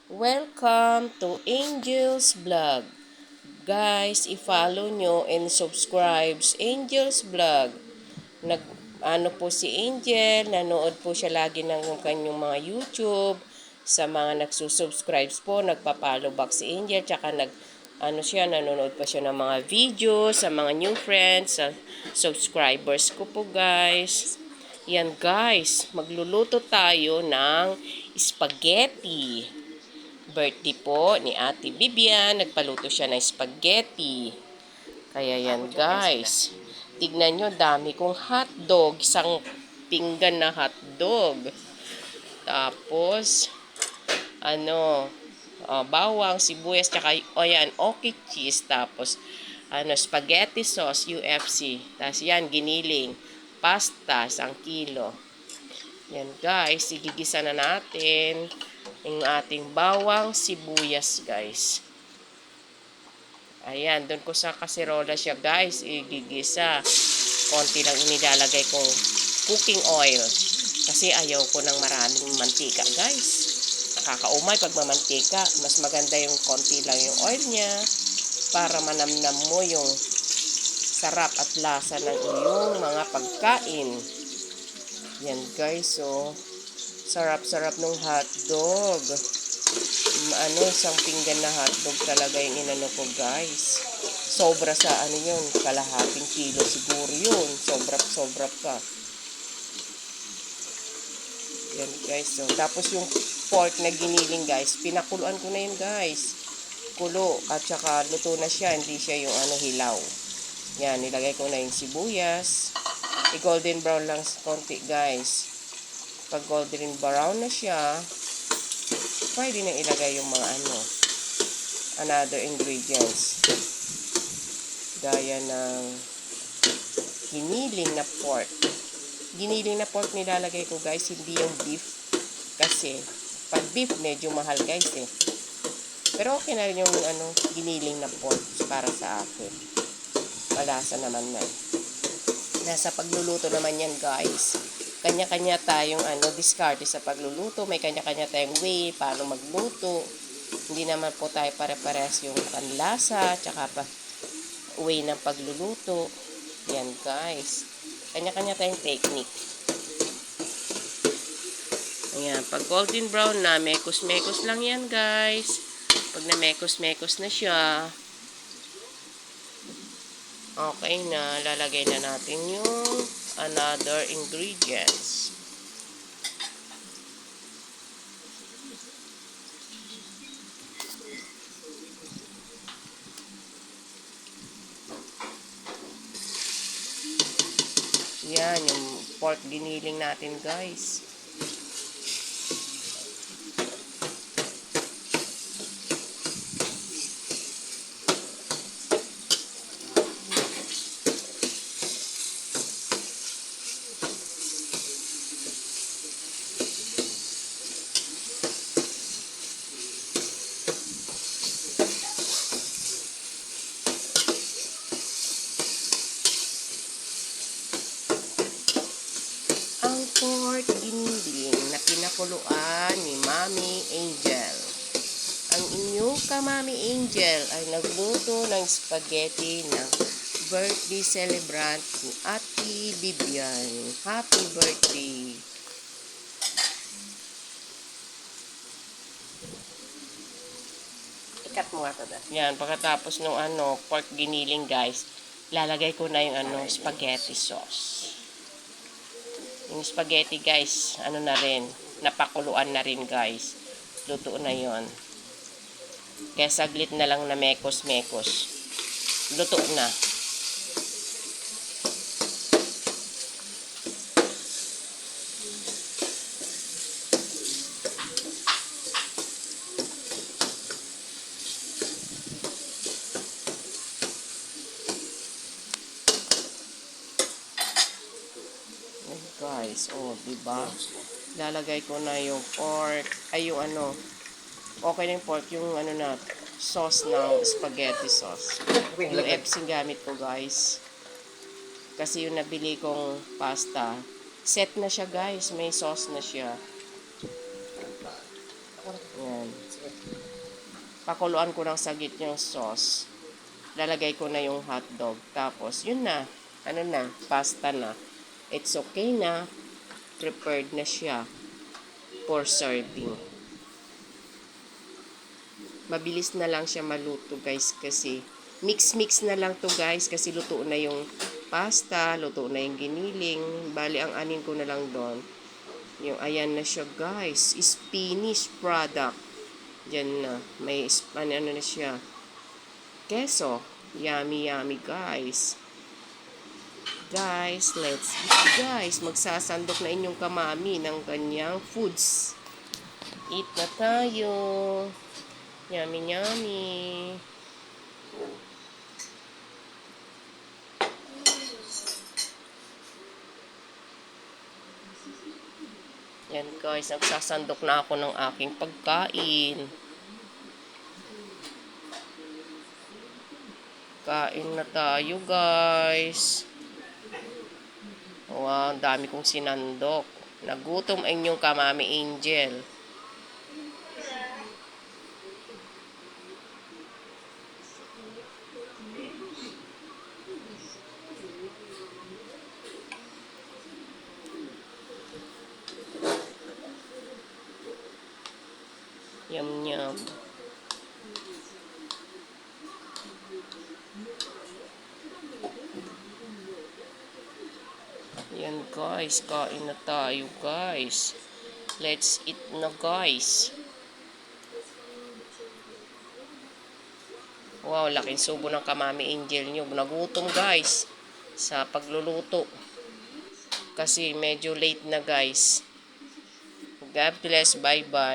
Welcome to Angel's Vlog. Guys, i-follow nyo and subscribe sa Angel's Vlog. Ano po si Angel, nanood po siya lagi ng kanyang mga YouTube. Sa mga nagsusubscribes po, nagpa-follow back si Angel, tsaka nanonood pa siya ng mga video sa mga new friends, sa subscribers ko po guys. Yan guys, magluluto tayo ng spaghetti. Birthday po ni Ate Bibian. Nagpaluto siya ng spaghetti. Kaya yan guys. Tignan nyo, dami kong hotdog. Isang pinggan na hotdog. Tapos, bawang, sibuyas, tsaka, yan, okay cheese. Tapos, spaghetti sauce, UFC. Tapos yan, giniling. Pasta, 1 kilo. Yan guys, igigisa na natin yung ating bawang sibuyas guys. Ayan, doon ko sa kaserola siya guys, igigisa. Konti lang inilalagay kong cooking oil. Kasi ayaw ko ng maraming mantika guys. Nakakaumay pag mamantika. Mas maganda yung konti lang yung oil niya para manamnam mo yung sarap at lasa ng iyong mga pagkain. Yan guys, so sarap-sarap ng hotdog. Isang pinggan na hotdog talaga yung inano ko guys. Sobra sa yun, kalahating kilo siguro yun. Sobra pa. Yan guys, so tapos yung pork na giniling guys, pinakuluan ko na yun guys. Kulo at saka luto na siya, hindi siya yung hilaw. Yan, nilagay ko na yung sibuyas. I-golden brown lang konti guys. Pag golden brown na siya, pwede na ilagay yung mga another ingredients. Gaya ng giniling na pork. Giniling na pork nilalagay ko guys, hindi yung beef. Kasi, pag beef medyo mahal guys eh. Pero okay na rin yung giniling na pork para sa akin. Malasa naman na. Nasa pagluluto naman yan guys. Kanya-kanya tayong diskarte sa pagluluto. May kanya-kanya tayong way paano magluto. Hindi naman po tayo pare-pares yung panlasa, tsaka pa way ng pagluluto. Yan guys. Kanya-kanya tayong technique. Ayan, pag golden brown na, mekos-mekos lang yan guys. Pag na mekos-mekos na siya, okay na, lalagay na natin yung another ingredients. Yan, yung pork giniling natin guys. Ang pork giniling na pinakuluan ni Mami Angel. Ang inyong ka-Mami Angel ay nagluto ng spaghetti ng birthday celebrant ni Ate Bibian. Happy birthday! Ikat mo nga ito. Yan, pagkatapos ng pork giniling guys, lalagay ko na yung spaghetti sauce. Yung spaghetti guys, na rin, napakuluan na rin guys. Luto na yon. Kaya saglit na lang na mekos-mekos. Luto na. Guys, diba? Lalagay ko na yung pork, yung okay na yung pork, yung na, sauce ng spaghetti sauce. Yung FC gamit ko guys. Kasi yung nabili kong pasta, set na siya guys, may sauce na siya. Yan. Pakuluan ko ng sagit yung sauce. Lalagay ko na yung hotdog. Tapos, yun na. Ano na, pasta na. It's okay na. Prepared na siya for serving. Mabilis na lang siya maluto guys kasi mix-mix na lang to guys kasi luto na yung pasta, luto na yung giniling. Bali, ang anin ko na lang doon. Yung ayan na siya guys. Is finished product. Diyan na. May ano na siya. Keso. Yummy, yummy guys. Guys, let's eat guys. Magsasandok na inyong kamami ng kanyang foods. Eat na tayo. Yummy, yummy. Yan guys, nagsasandok na ako ng aking pagkain. Kain na tayo guys. Wow, ang dami kong sinandok. Nagutom ang inyong kamami Angel. Yum yum. Yan guys, kain na tayo guys. Let's eat na guys. Wow, laking subo ng kamami Angel nyo. Nagutom guys sa pagluluto. Kasi medyo late na guys. God bless, bye bye.